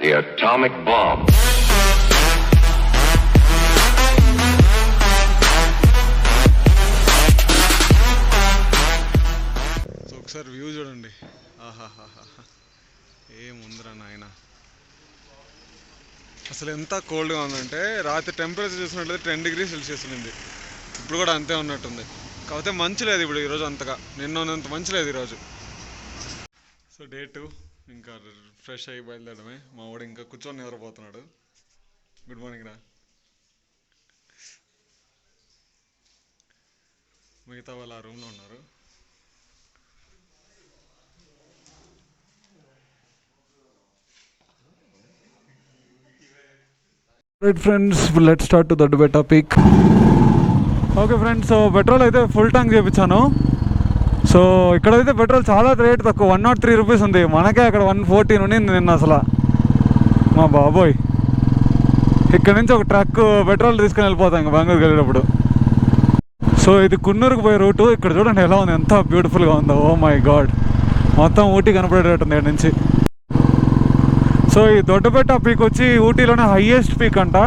The atomic bomb. So ఒకసారి view చూడండి. ఆహాహాహా, ఏముందిరా నాయన. అసలు ఎంత కోల్డ్గా ఉందంటే రాత్రి టెంపరేచర్ చూసినట్లయితే 10 degrees సెల్సియస్ ఉంది. ఇప్పుడు కూడా అంతే ఉన్నట్టుంది. కాకపోతే మంచు లేదు ఇప్పుడు ఈరోజు అంతగా. నిన్న ఉన్నంత మంచు లేదు ఈరోజు. సో డే 2 ఇంకా ఫ్రెష్ అయ్యి బయలుదేరడమే. మా వాడు ఇంకా కూర్చొని నిద్రపోతున్నాడు. గుడ్ మార్నింగ్ రా. మిగతా వాళ్ళు ఆ రూమ్లో ఉన్నారు. Right friends, let's start to Doddabetta peak. Okay friends, so petrol అయితే ఫుల్ ట్యాంక్ చేయించాను. సో ఇక్కడైతే పెట్రోల్ చాలా రేట్ తక్కువ, 103 రూపీస్ ఉంది. మనకే అక్కడ 114 ఉండింది నిన్న. అసలు మా బాబోయ్, ఇక్కడ నుంచి ఒక ట్రక్ పెట్రోల్ తీసుకుని వెళ్ళిపోతాం ఇంకా బెంగళూరుకి వెళ్ళేటప్పుడు. సో ఇది కున్నూరుకు పోయే రూటు. ఇక్కడ చూడండి ఎలా ఉంది, ఎంత బ్యూటిఫుల్గా ఉందో. ఓ మై గాడ్, మొత్తం ఊటీ కనపడేటట్టుంది ఇక్కడ నుంచి. సో ఈ దొడ్డబెట్ట పీక్ వచ్చి ఊటీలోనే హైయెస్ట్ పీక్ అంట.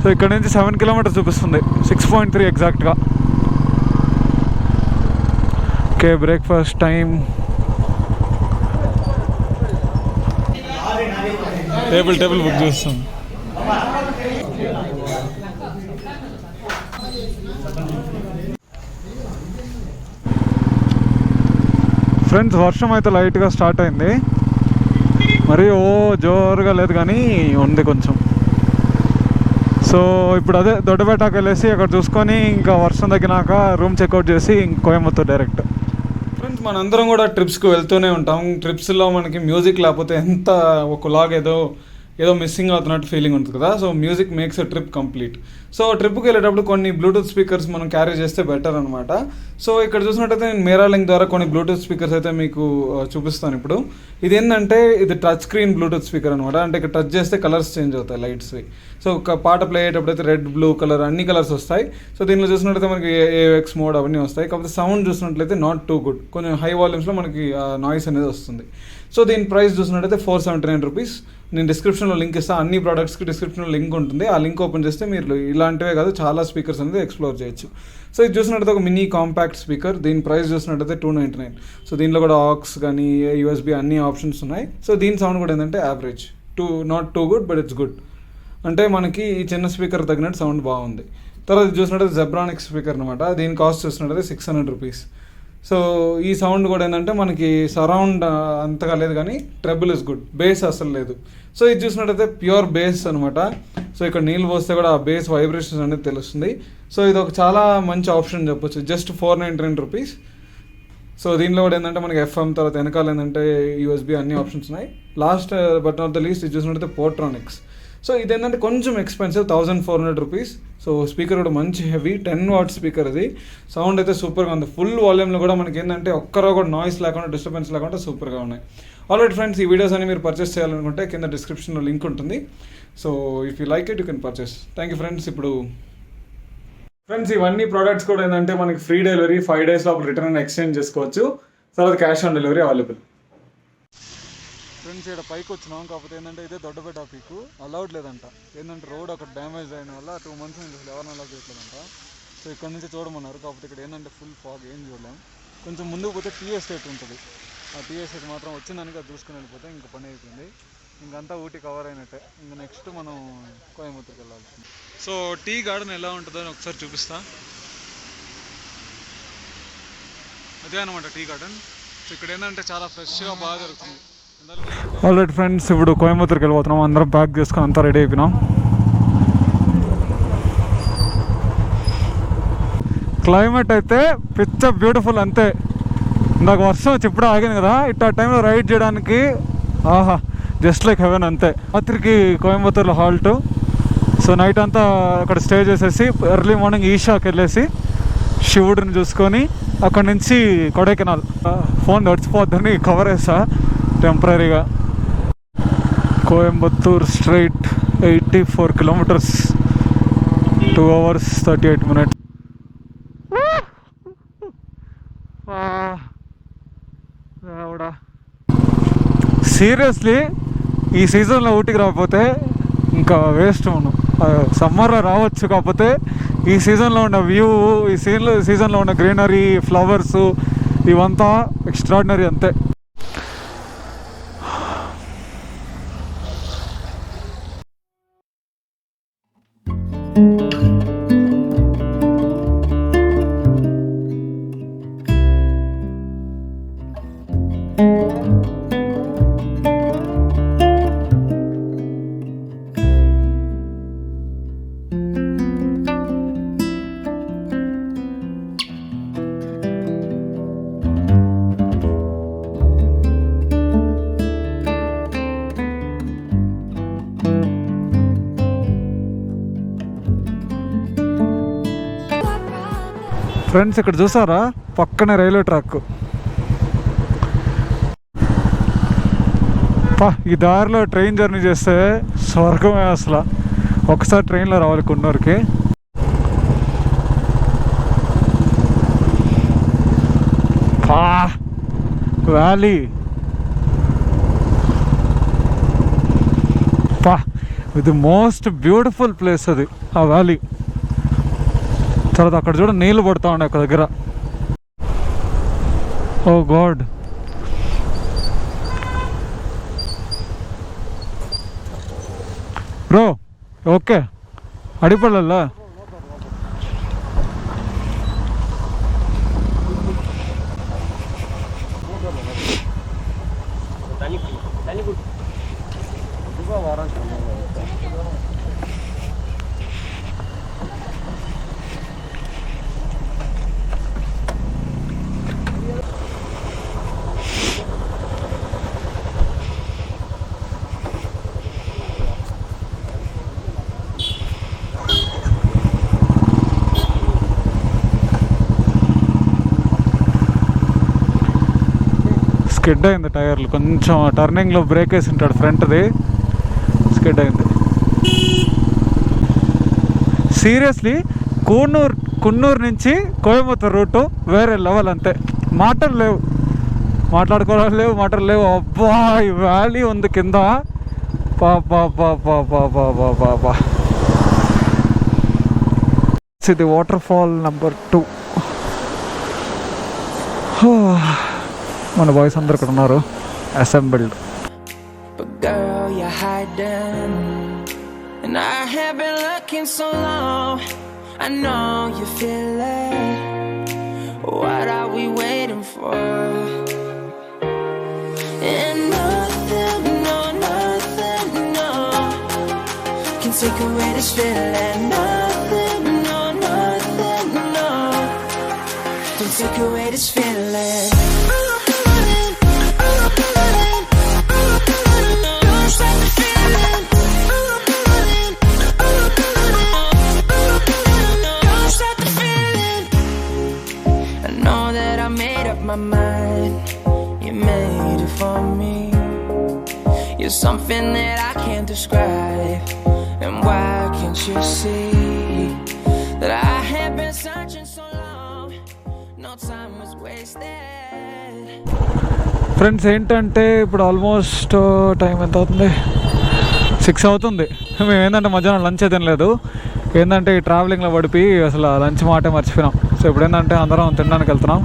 సో ఇక్కడ నుంచి 7 kilometers చూపిస్తుంది, 6.3 ఎగ్జాక్ట్గా. Okay, breakfast time. Table book చేస్తాం. ఫ్రెండ్స్, వర్షం అయితే లైట్గా స్టార్ట్ అయింది. మరి ఓ జోరుగా లేదు కానీ ఉంది కొంచెం. సో ఇప్పుడు అదే దొడ్డబెట్టకి వెళ్ళేసి అక్కడ చూసుకొని ఇంకా వర్షం తగ్గినాక రూమ్ చెక్అవుట్ చేసి కోయంబత్తూర్ డైరెక్ట్. ఫ్రెండ్స్, మనందరం కూడా ట్రిప్స్కి వెళ్తూనే ఉంటాం. ట్రిప్స్లో మనకి మ్యూజిక్ లేకపోతే ఎంత ఒకలాగా ఏదో మిస్సింగ్ అవుతున్నట్టు ఫీలింగ్ ఉంటుంది కదా. So music makes a trip complete. So ట్రిప్కి వెళ్ళేటప్పుడు కొన్ని బ్లూటూత్ స్పీకర్స్ మనం క్యారీ చేస్తే బెటర్ అనమాట. సో ఇక్కడ చూసినట్టయితే నేను మేరా లింక్ ద్వారా కొన్ని బ్లూటూత్ స్పీకర్స్ అయితే మీకు చూపిస్తాను ఇప్పుడు. ఇది ఏంటంటే ఇది టచ్ స్క్రీన్ బ్లూటూత్ స్పీకర్ అనమాట. అంటే ఇక్కడ టచ్ చేస్తే కలర్స్ చేంజ్ అవుతాయి లైట్స్వి. సో ఒక పాట ప్లే అయ్యేటప్పుడు అయితే రెడ్, బ్లూ కలర్ అన్ని కలర్స్ వస్తాయి. సో దీనిలో చూసినట్టయితే మనకి AUX మోడ్ అవన్నీ వస్తాయి. కాకపోతే సౌండ్ చూసినట్లయితే నాట్ టూ గుడ్, కొంచెం హై వాల్యూమ్స్లో మనకి నాయిస్ అనేది వస్తుంది. సో దీని ప్రైస్ చూసినట్టయితే 479 రూపీస్. నేను డిస్క్రిప్షన్లో లింక్ ఇస్తాను. అన్ని ప్రోడక్ట్స్కి డిస్క్రిప్షన్లో లింక్ ఉంటుంది. ఆ లింక్ ఓపెన్ చేస్తే మీరు ఇలాంటివే కాదు చాలా స్పీకర్స్ అనేది ఎక్స్ప్లోర్ చేయొచ్చు. సో ఇది చూసినట్టయితే ఒక మినీ కాంపాక్ట్ స్పీకర్. దీని ప్రైస్ చూసినట్టయితే 299. సో దీనిలో కూడా ఆక్స్ కానీ USB అన్ని ఆప్షన్స్ ఉన్నాయి. సో దీని సౌండ్ కూడా ఏంటంటే average, not too good but it's good. అంటే మనకి ఈ చిన్న స్పీకర్ తగినట్టు సౌండ్ బాగుంది. తర్వాత ఇది చూసినట్టయితే జెబ్రానిక్స్ స్పీకర్ అనమాట. దీని కాస్ట్ చూసినట్టయితే 600 రూపీస్. సో ఈ సౌండ్ కూడా ఏంటంటే మనకి సరౌండ్ అంతగా లేదు కానీ ట్రెబుల్ ఇస్ గుడ్, బేస్ అసలు లేదు. సో ఇది చూసినట్టయితే ప్యూర్ బేస్ అనమాట. సో ఇక్కడ నీళ్ళు పోస్తే కూడా ఆ బేస్ వైబ్రేషన్స్ అనేది తెలుస్తుంది. సో ఇది ఒక చాలా మంచి ఆప్షన్ చెప్పొచ్చు. Just 499 rupees. సో దీనిలో కూడా ఏంటంటే మనకి FM, తర్వాత వెనకాల ఏంటంటే USB అన్ని ఆప్షన్స్ ఉన్నాయి. Last but not the least ఇది చూసినట్టయితే పోర్ట్రానిక్స్. సో ఇదేంటంటే కొంచెం ఎక్స్పెన్సివ్, 1400 రూపీస్. సో స్పీకర్ కూడా మంచి హెవీ 10 watt స్పీకర్. ఇది సౌండ్ అయితే సూపర్గా ఉంది. ఫుల్ వాల్యూమ్లో కూడా మనకి ఏంటంటే ఒక్కరో కూడా నాయిస్ లేకుండా, డిస్టర్బెన్స్ లేకుండా సూపర్గా ఉన్నాయి. ఆల్రైట్ ఫ్రెండ్స్, ఈ వీడియోస్ అని మీరు పర్చేస్ చేయాలనుకుంటే కింద డిస్క్రిప్షన్లో లింక్ ఉంటుంది. So if you like it you can purchase. Thank you friends. ఇప్పుడు ఫ్రెండ్స్, ఇవన్నీ ప్రోడక్ట్స్ కూడా ఏంటంటే మనకి ఫ్రీ డెలివరీ, 5 days లోపల రిటర్న్ అండ్ ఎక్స్చేంజ్ చేసుకోవచ్చు. తర్వాత cash on delivery available. Friends, ఇక్కడ పైకి వచ్చినాం. కాకపోతే ఏంటంటే ఇదే దొడ్డబెట్ట పీకు అలౌడ్ లేదంట. ఏంటంటే రోడ్ అక్కడ డ్యామేజ్ అయిన వల్ల 2 months నుంచి అసలు ఎవరిని అలౌడ్ చేయట్లేదంట. సో ఇక్కడ నుంచి చూడమన్నారు. కాకపోతే ఇక్కడ ఏంటంటే ఫుల్ ఫాగ్, ఏం చూడలేం. కొంచెం ముందుకు పోతే టీ ఎస్టేట్ ఉంటుంది. ఆ టీ ఎస్టేట్ మాత్రం వచ్చిందానికి అది చూసుకుని వెళ్ళిపోతే ఇంకా పని అయిపోయింది. ఇంకంతా ఊటీ కవర్ అయినట్టే. ఇంకా నెక్స్ట్ మనం కోయంబత్తూర్కి వెళ్ళాల్సింది. సో టీ గార్డెన్ ఎలా ఉంటుందో అని ఒకసారి చూపిస్తా. అదే అనమాట టీ గార్డెన్. సో ఇక్కడ ఏంటంటే చాలా ఫ్రెష్గా బాగా దొరుకుతుంది. ఆల్రైట్ ఫ్రెండ్స్, ఇప్పుడు కోయంబత్తూర్కి వెళ్ళిపోతున్నాం. అందరం ప్యాక్ చేసుకొని అంతా రెడీ అయిపోయినాం. క్లైమేట్ అయితే పిచ్చ బ్యూటిఫుల్ అంతే. ఇందాక వర్షం వచ్చి ఇప్పుడు ఆగింది కదా, ఇట్లా టైంలో రైడ్ చేయడానికి ఆహా, జస్ట్ లైక్ హెవెన్ అంతే. రాత్రికి కోయంబత్తూర్లో హాల్ట్. సో నైట్ అంతా అక్కడ స్టే చేసేసి ఎర్లీ మార్నింగ్ ఈషాకి వెళ్ళేసి శివుడిని చూసుకొని అక్కడి నుంచి కొడైకెనాల్. ఫోన్ తడిచిపోద్దని కవర్ వేసా టెంపరీగా. Coimbatore straight 84 kilometers, 2 hours 38 minutes. Seriously ఈ సీజన్లో ఊటీకి రాకపోతే ఇంకా వేస్ట్ మనం. సమ్మర్లో రావచ్చు, కాకపోతే ఈ సీజన్లో ఉన్న వ్యూ, ఈ సీజన్లో ఉన్న గ్రీనరీ, ఫ్లవర్స్ ఇవంతా ఎక్స్ట్రాడినరీ అంతే. ఫ్రెండ్స్ ఇక్కడ చూసారా, పక్కనే రైల్వే ట్రాక్. ఈ దారిలో ట్రైన్ జర్నీ చేస్తే స్వర్గమే అసలు. ఒకసారి ట్రైన్లో రావాలి కొన్నూరుకి. వ్యాలీ ఇది మోస్ట్ బ్యూటిఫుల్ ప్లేస్ అది, ఆ వ్యాలీ. తర్వాత అక్కడ చూడ నీళ్ళు పడుతూ ఉన్నాయి ఒక దగ్గర. ఓ గాడ్, బ్రో ఓకే అడిపడల్లా. స్కిడ్ అయింది టైర్లు, కొంచెం టర్నింగ్లో బ్రేక్ వేసి ఉంటాడు ఫ్రంట్ది, స్కిడ్ అయింది. సీరియస్లీ కున్నూరు నుంచి కోయంబత్తూర్ రూటు వేరే లెవెల్ అంతే. మాటలు లేవు, మాట్లాడుకోవడం లేవు, మాటలు లేవు. అబ్బా ఈ వ్యాలీ ఉంది కింద. పాపా ఇది వాటర్ ఫాల్ నెంబర్ 2. మన బాయ్స్ అందరు ఇక్కడ ఉన్నారు, assembled. But girl, you're hiding, and I have been looking so long. I know you feel it. What are we waiting for? And nothing, no, can take away this feeling. Nothing, no, can take away this feeling. My mind, you made it for me. You're something that I can't describe. And why can't you see that I have been searching so long? No time was wasted. Friends ఏంటంటే ఇప్పుడు almost time ఎంత అవుతుంది, 6 అవుతుంది. మేము ఏంటంటే మధ్యాహ్నం lunch అయితే తినలేదు. ఏంటంటే ఈ ట్రావెలింగ్లో పడిపోయి అసలు లంచ్ మాటే మర్చిపోయినాం. సో ఇప్పుడు ఏంటంటే అందరం తినడానికి వెళ్తున్నాం.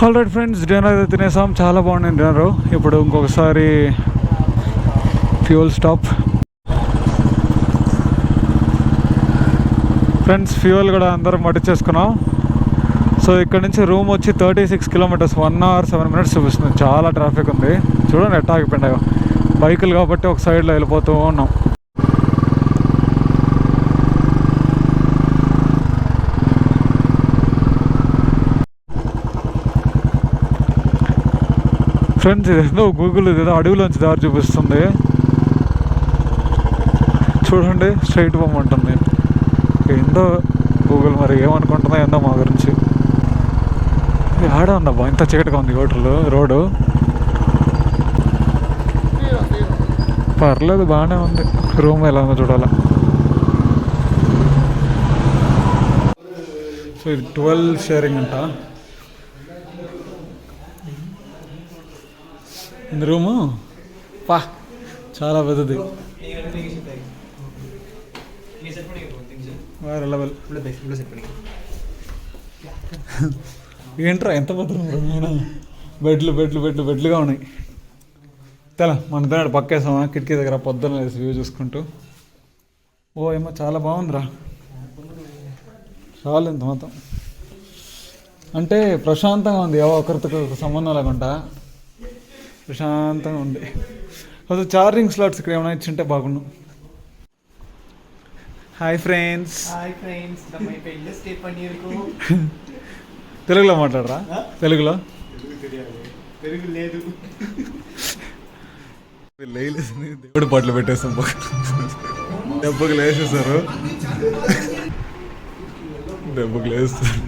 ఆల్రైట్ ఫ్రెండ్స్, డిన్నర్ అయితే తినేసాం, చాలా బాగుంది డిన్నర్. ఇప్పుడు ఇంకొకసారి ఫ్యూయల్ స్టాప్. ఫ్రెండ్స్ ఫ్యూయల్ కూడా అందరం పట్టించేసుకున్నాం. సో ఇక్కడ నుంచి రూమ్ వచ్చి 36 కిలోమీటర్స్, 1 hour 7 minutes చూపిస్తుంది. చాలా ట్రాఫిక్ ఉంది చూడండి, ఎట్టా ఆగిపోయినాయో. బైకులు కాబట్టి ఒక సైడ్లో వెళ్ళిపోతూ ఉన్నాం. ఫ్రెండ్స్ ఇదేదో గూగుల్ ఇదేదో అడవిలోంచి దారి చూపిస్తుంది చూడండి, స్ట్రైట్ పోమంటుంది. ఏందో గూగుల్ మరి ఏమనుకుంటుందో ఏందో మా గురించి. ఆడ ఉందబ్బా, ఇంత చీకటిగా ఉంది రోడ్డు. పర్లేదు బాగానే ఉంది. రూమ్ ఎలా ఉందో చూడాలా. సో ఇది 12 షేరింగ్ అంట. ఇంత రూము పా చాలా పెద్దది, వేరే లెవెల్. ఏంట్రా ఎంత పెద్ద రూమ్, బెడ్లు బెడ్లు బెడ్లు బెడ్లుగా ఉన్నాయి. తెల మన తిన్నాడు పక్కేసామా కిటికీ దగ్గర పొద్దున్న వేసి వ్యూ చూసుకుంటూ. ఓ ఏమో చాలా బాగుందిరా, చాలు ఇంత మొత్తం. అంటే ప్రశాంతంగా ఉంది, ఏవో ఒకరితో సంబంధం లేకుండా ప్రశాంతంగా ఉంది. అసలు ఛార్జింగ్ స్లాట్స్ ఇక్కడ ఏమైనా ఇచ్చింటే బాగుండు. Hi friends. తెలుగులో మాట్లాడరా? తెలుగులో దేవుడి పాటలు పెట్టేస్తాం, దెబ్బకి లేసేసారు, దెబ్బకి లేస్తారు.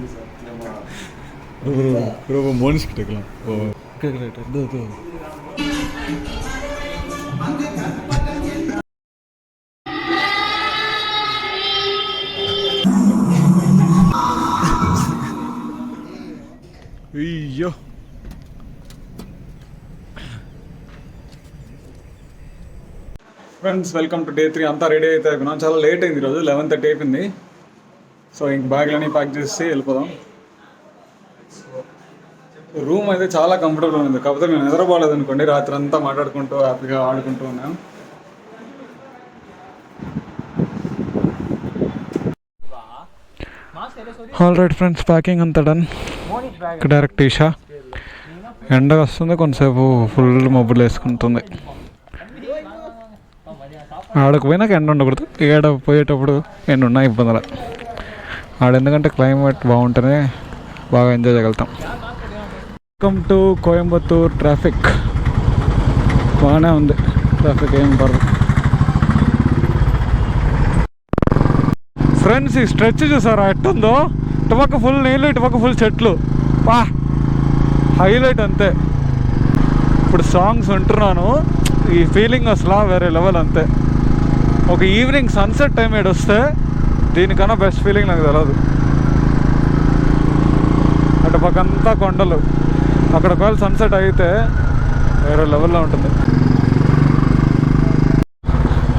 మనిషికి టెక్లం అయ్యో. Friends welcome to day 3. అంతా రెడీ అయితే అనుకున్నాం, చాలా లేట్ అయింది ఈరోజు, 11:30 అయిపోయింది. సో ఇంక బ్యాగ్లన్నీ ప్యాక్ చేసి వెళ్ళిపోదాం. రూమ్ అయితే చాలా కంఫర్టబుల్ ఉంది, కాకపోతే మేము నిద్రపోలేదు అనుకోండి, రాత్రి అంతా మాట్లాడుకుంటూ హ్యాపీగా ఆడుకుంటూ ఉన్నాం. ఆల్ రైట్ ఫ్రెండ్స్, ప్యాకింగ్ అంతా డన్. డైరెక్ట్ ఈషా. ఎండ వస్తుంది, కొంతసేపు ఫుల్ మబ్బులు వేసుకుంటుంది. ఆడకపోయినాక ఎండ ఉండకూడదు, ఏడ పోయేటప్పుడు ఎండ ఉన్నా ఇబ్బందులు. ఆడెందుకంటే క్లైమేట్ బాగుంటేనే బాగా ఎంజాయ్ చేయగలుగుతాం. Welcome to Coimbatore. ట్రాఫిక్ బాగానే ఉంది, ట్రాఫిక్ ఏం పర్లేదు. ఫ్రెండ్స్ ఈ స్ట్రెచ్ చూసారా ఎట్టుందో, ఇటుపక్క ఫుల్ నీళ్ళు, ఇటుపక్క ఫుల్ చెట్లు, పా హైలైట్ అంతే. ఇప్పుడు సాంగ్స్ వింటున్నాను, ఈ ఫీలింగ్ అసలు వేరే లెవెల్ అంతే. ఒక ఈవినింగ్ సన్సెట్ టైం ఏడు వస్తే దీనికన్నా బెస్ట్ ఫీలింగ్ నాకు తెలియదు. అటు పక్కంతా కొండలు, అక్కడ ఒకవేళ సన్సెట్ అయితే వేరే లెవెల్లో ఉంటుంది.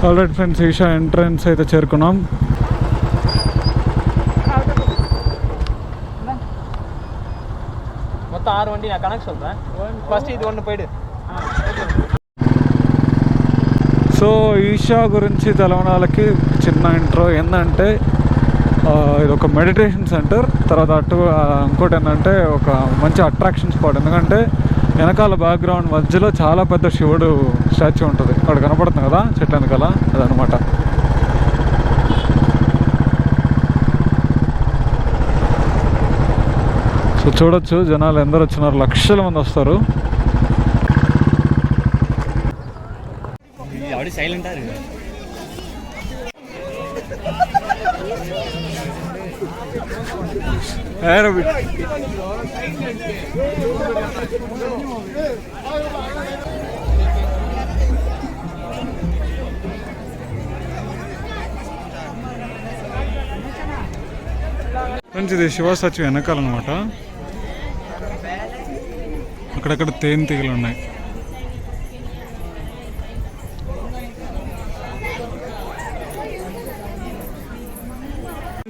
ఆల్రెడీ ఫ్రెండ్స్ ఈషా ఎంట్రన్స్ అయితే చేరుకున్నాం. మొత్తం 6 வண்டி நான் கனெக்ட் சொல்கிறேன். ஃபர்ஸ்ட் இது ஒன்று போயிடு. సో ఈషా గురించి తెలవని వాళ్ళకి చిన్న ఇంట్రో ఏంటంటే, ఇది ఒక మెడిటేషన్ సెంటర్. తర్వాత ఇంకోటి ఏంటంటే ఒక మంచి అట్రాక్షన్ స్పాట్. ఎందుకంటే వెనకాల బ్యాక్గ్రౌండ్ మధ్యలో చాలా పెద్ద శివుడు స్టాచ్యూ ఉంటుంది, అక్కడ కనపడుతుంది కదా చెట్ల వెనకాల, అదనమాట. సో చూడొచ్చు జనాలు ఎందరు వచ్చినారు, లక్షల మంది వస్తారు. సైలెంట్ ఫ్రెండ్స్ ఇది శివ స్టాచ్యూ వెనకాలన్నమాట. అక్కడక్కడ తేనె తీగలు ఉన్నాయి.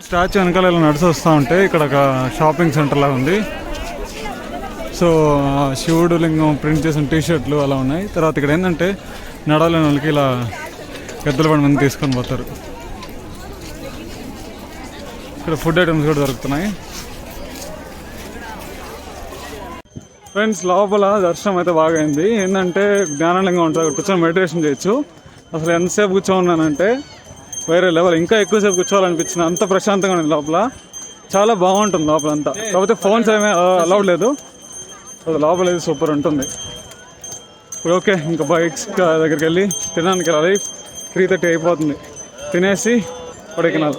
స్టాచ్యూ వెనకాల ఇలా నడిచి వస్తూ ఉంటే ఇక్కడ ఒక షాపింగ్ సెంటర్ లాగా ఉంది. సో శివుడు లింగం ప్రింట్ చేసిన టీషర్ట్లు అలా ఉన్నాయి. తర్వాత ఇక్కడ ఏంటంటే నడవలేని వాళ్ళకి ఇలా పెద్దల బండి మంది తీసుకొని పోతారు. ఇక్కడ ఫుడ్ ఐటమ్స్ కూడా దొరుకుతున్నాయి. ఫ్రెండ్స్ లోపల దర్శనం అయితే బాగా అయింది. ఏంటంటే జ్ఞానలింగం ఉంటుంది, కూర్చొని మెడిటేషన్ చేయొచ్చు. అసలు ఎంతసేపు కూర్చోన్నానంటే వేరే లెవెల్, ఇంకా ఎక్కువసేపు కూర్చోవాలనిపించింది, అంత ప్రశాంతంగా ఉంది లోపల. చాలా బాగుంటుంది లోపల అంతా. కాకపోతే ఫోన్స్ ఏమీ అలౌడ్ లేదు, అది లోపల అయితే సూపర్ ఉంటుంది. ఇప్పుడు ఓకే, ఇంకా బైక్స్ దగ్గరికి వెళ్ళి తినడానికి వెళ్ళాలి. 3:30 అయిపోతుంది, తినేసి కొడైకెనాల్.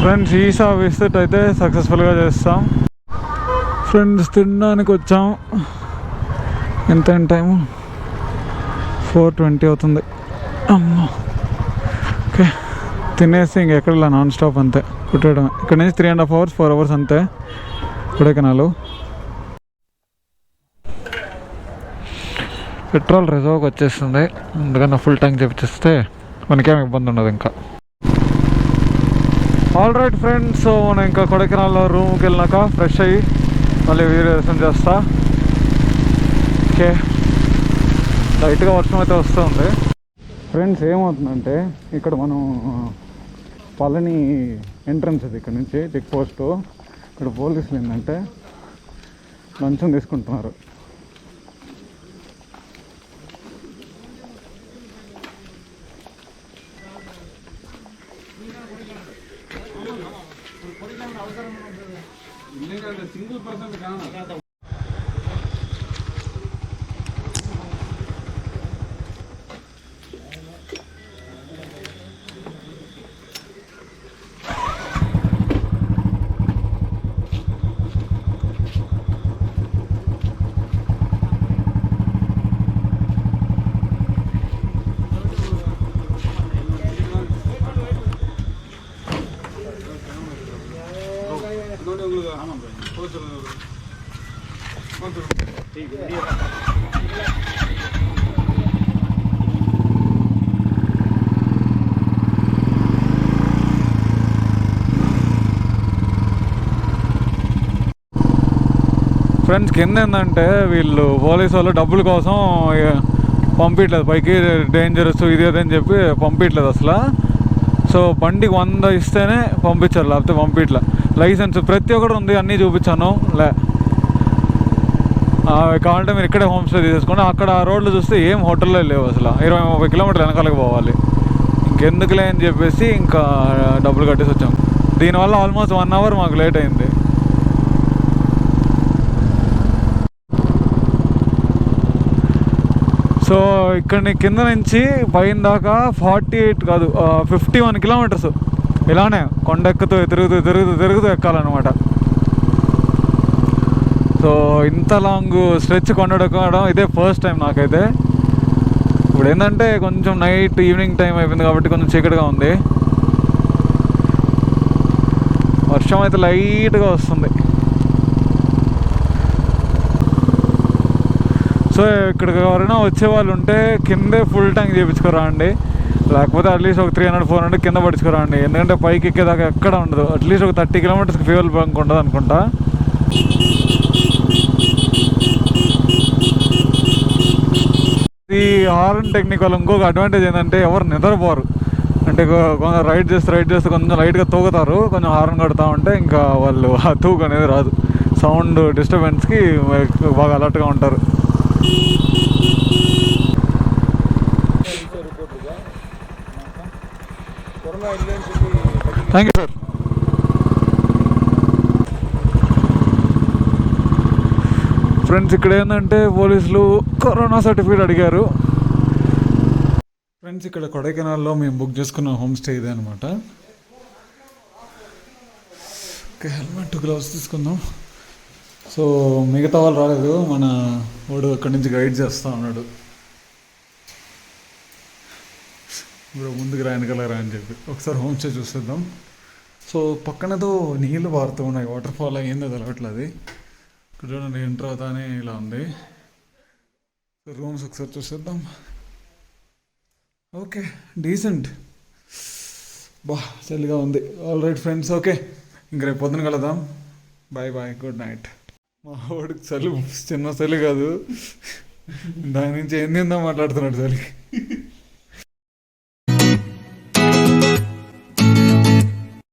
ఫ్రెండ్స్ ఈసా విజిట్ అయితే సక్సెస్ఫుల్గా చేస్తాం. ఫ్రెండ్స్ తినడానికి వచ్చాం. ఎంత టైము? 4:20 అవుతుంది. అమ్మో ఓకే, తినేసి ఇంకెక్కడ ఇలా నాన్ స్టాప్ అంతే కుట్టడం. ఇక్కడ నుంచి 3.5 hours 4 hours అంతే కొడైకెనాల్. పెట్రోల్ రిజర్వ్కి వచ్చేస్తుంది, అందుకని ఫుల్ ట్యాంక్ చేపిస్తే మనకేం ఇబ్బంది ఉండదు ఇంకా. ఆల్ రైట్ ఫ్రెండ్స్, సో మనం ఇంకా కొడైకెనాల్లో రూమ్కి వెళ్ళినాక ఫ్రెష్ అయ్యి మళ్ళీ వీడియో చేస్తా. ఓకే, లైట్గా వర్షం అయితే వస్తుంది. ఫ్రెండ్స్ ఏమవుతుందంటే ఇక్కడ మనం పళని ఎంట్రన్స్ అది ఇక్కడ నుంచి చెక్ పోస్టు. ఇక్కడ పోలీసులు ఏంటంటే లంచం తీసుకుంటున్నారు. ఫ్రెండ్స్ కింద ఏంటంటే వీళ్ళు పోలీసు వాళ్ళు డబ్బుల కోసం పంపించలేదు పైకి, డేంజరస్ ఇది అదని చెప్పి పంపించలేదు అసలు. సో బండికి 100 ఇస్తేనే పంపించారు, లేకపోతే పంపించలే. లైసెన్స్ ప్రతి ఒక్కటి ఉంది, అన్నీ చూపించాను. కావాలంటే మీరు ఇక్కడే హోమ్ స్టే తీసేసుకోండి. అక్కడ ఆ రోడ్లు చూస్తే ఏం హోటల్లో లేవు అసలు. 20-30 కిలోమీటర్లు వెనకాలకు పోవాలి. ఇంకెందుకులే అని చెప్పేసి ఇంకా డబ్బులు కట్టేసి వచ్చాం. దీనివల్ల ఆల్మోస్ట్ 1 అవర్ మాకు లేట్ అయింది. సో ఇక్కడ కింద నుంచి పైన దాకా 48 కాదు 51 కిలోమీటర్స్ ఇలానే కొండెక్కుతూ తిరుగుతూ ఎక్కాలన్నమాట. సో ఇంత లాంగ్ స్ట్రెచ్ కొండెక్కడం ఇదే ఫస్ట్ టైం నాకైతే. ఇప్పుడు ఏంటంటే కొంచెం నైట్ ఈవినింగ్ టైం అయిపోయింది కాబట్టి కొంచెం చీకటిగా ఉంది. వర్షం అయితే లైట్గా వస్తుంది. సో ఇక్కడికి ఎవరైనా వచ్చేవాళ్ళు ఉంటే కిందే ఫుల్ ట్యాంక్ చేయించుకోరా అండి, లేకపోతే అట్లీస్ట్ ఒక 300-400 కింద పడుచుకోరా అండి. ఎందుకంటే పైకి ఎక్కేదాకా ఎక్కడ ఉండదు. అట్లీస్ట్ ఒక 30 కిలోమీటర్స్కి ఫ్యూయల్ బంక్ ఉండదు అనుకుంటా. ఈ హార్న్ టెక్నిక్ వల్ల ఇంకొక అడ్వాంటేజ్ ఏంటంటే ఎవరు నిద్రపోరు. అంటే కొంచెం రైడ్ చేస్తే కొంచెం లైట్గా తూగుతారు. కొంచెం హార్న్ కొడతా ఉంటే ఇంకా వాళ్ళు ఆ తూగు అనేది రాదు. సౌండ్ డిస్టర్బెన్స్కి బాగా అలర్ట్గా ఉంటారు. Thank you sir. ఫ్రెండ్స్ ఇక్కడ ఏంటంటే పోలీసులు కరోనా సర్టిఫికేట్ అడిగారు. ఫ్రెండ్స్ ఇక్కడ కొడైకెనాల్లో మేము బుక్ చేసుకున్న హోమ్ స్టే ఇదే అనమాట. ఓకే, హెల్మెట్ గ్లౌస్ తీసుకుందాం. సో మిగతా వాళ్ళు రాలేదు, మన వాడు అక్కడి నుంచి గైడ్ చేస్తూ ఉన్నాడు. ఇప్పుడు ముందుకు వెనకాలరా అని చెప్పి ఒకసారి హోమ్ స్టే చూసేద్దాం. సో పక్కనతో నీళ్ళు పారుతూ ఉన్నాయి, వాటర్ ఫాల్ అయ్యిందో తెలవట్లేదు. ఇక్కడ చూడండి ఎంటర్ అవుతానే ఇలా ఉంది. రూమ్స్ ఒకసారి చూసేద్దాం. ఓకే, డీసెంట్, బా చలిగా ఉంది. ఆల్ రైట్ ఫ్రెండ్స్, ఓకే ఇంక రేపు పొద్దున కలదాం. Bye bye, good night. మా వాడికి చలి చిన్న చలి కాదు, దాని నుంచి ఏం తిందా మాట్లాడుతున్నాడు చలికి.